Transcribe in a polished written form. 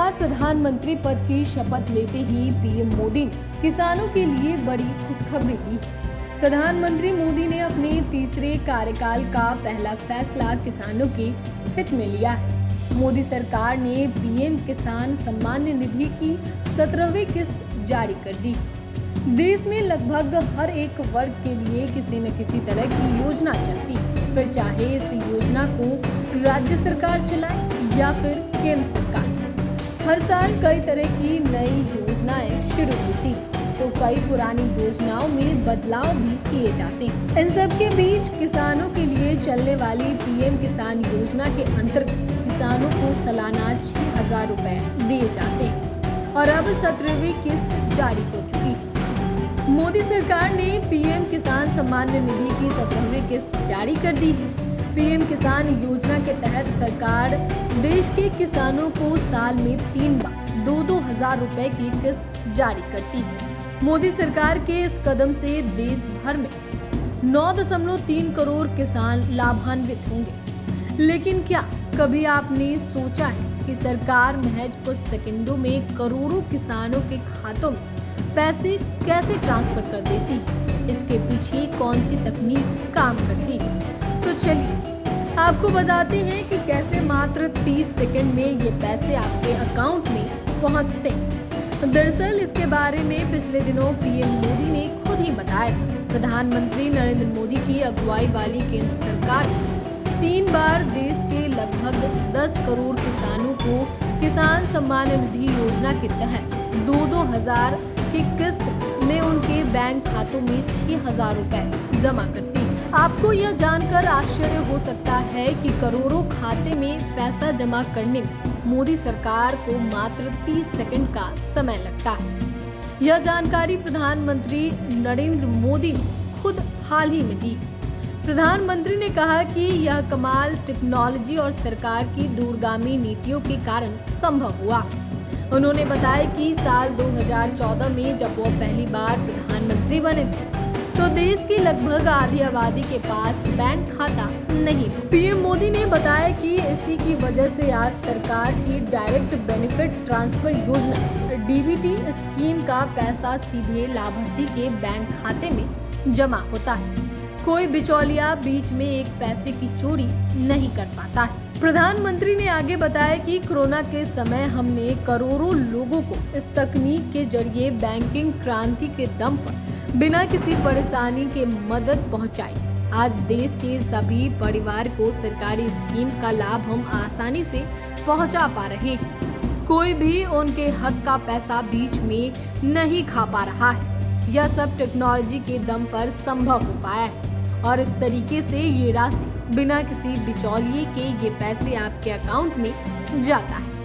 बार प्रधानमंत्री पद की शपथ लेते ही पीएम मोदी ने किसानों के लिए बड़ी खुशखबरी दी। प्रधानमंत्री मोदी ने अपने तीसरे कार्यकाल का पहला फैसला किसानों के हित में लिया है। मोदी सरकार ने पीएम किसान सम्मान निधि की 17वीं किस्त जारी कर दी। देश में लगभग हर एक वर्ग के लिए किसी न किसी तरह की योजना चलती है, फिर चाहे इस योजना को राज्य सरकार चलाए या फिर केंद्र सरकार। हर साल कई तरह की नई योजनाएं शुरू होती, तो कई पुरानी योजनाओं में बदलाव भी किए जाते हैं। इन सब के बीच किसानों के लिए चलने वाली पीएम किसान योजना के अंतर्गत किसानों को सालाना 6,000 रुपए दिए जाते हैं और अब 17वीं किस्त जारी हो चुकी है। मोदी सरकार ने पीएम किसान सम्मान निधि की 17वीं किस्त जारी कर दी है। पीएम किसान योजना के तहत सरकार देश के किसानों को साल में 3 बार 2-2 हज़ार रुपए की किस्त जारी करती है। मोदी सरकार के इस कदम से देश भर में 9.3 करोड़ किसान लाभान्वित होंगे। लेकिन क्या कभी आपने सोचा है कि सरकार महज कुछ सेकंडों में करोड़ों किसानों के खातों में पैसे कैसे ट्रांसफर कर देती है? इसके पीछे कौन सी तकनीक काम करती है? तो चलिए आपको बताते हैं कि कैसे मात्र 30 सेकंड में ये पैसे आपके अकाउंट में पहुंचते हैं। दरअसल इसके बारे में पिछले दिनों पीएम मोदी ने खुद ही बताया था। प्रधानमंत्री नरेंद्र मोदी की अगुवाई वाली केंद्र सरकार ने 3 बार देश के लगभग 10 करोड़ किसानों को किसान सम्मान निधि योजना के तहत 2-2 हज़ार की किस्त में उनके बैंक खातों में 6,000 रुपए जमा करती है। आपको यह जानकर आश्चर्य हो सकता है कि करोड़ों खाते में पैसा जमा करने में मोदी सरकार को मात्र 30 सेकंड का समय लगता है। यह जानकारी प्रधानमंत्री नरेंद्र मोदी ने खुद हाल ही में दी। प्रधानमंत्री ने कहा कि यह कमाल टेक्नोलॉजी और सरकार की दूरगामी नीतियों के कारण संभव हुआ। उन्होंने बताया कि साल 2014 में जब वो पहली बार प्रधानमंत्री बने थे, तो देश की लगभग आधी आबादी के पास बैंक खाता नहीं था। पीएम मोदी ने बताया कि इसी की वजह से आज सरकार की डायरेक्ट बेनिफिट ट्रांसफर योजना डीबीटी स्कीम का पैसा सीधे लाभार्थी के बैंक खाते में जमा होता है। कोई बिचौलिया बीच में एक पैसे की चोरी नहीं कर पाता है। प्रधानमंत्री ने आगे बताया कि कोरोना के समय हमने करोड़ों लोगों को इस तकनीक के जरिए बैंकिंग क्रांति के दम पर बिना किसी परेशानी के मदद पहुंचाई। आज देश के सभी परिवार को सरकारी स्कीम का लाभ हम आसानी से पहुंचा पा रहे हैं। कोई भी उनके हक का पैसा बीच में नहीं खा पा रहा है। यह सब टेक्नोलॉजी के दम पर संभव हो पाया है और इस तरीके से ये राशि बिना किसी बिचौलिए के ये पैसे आपके अकाउंट में जाता है।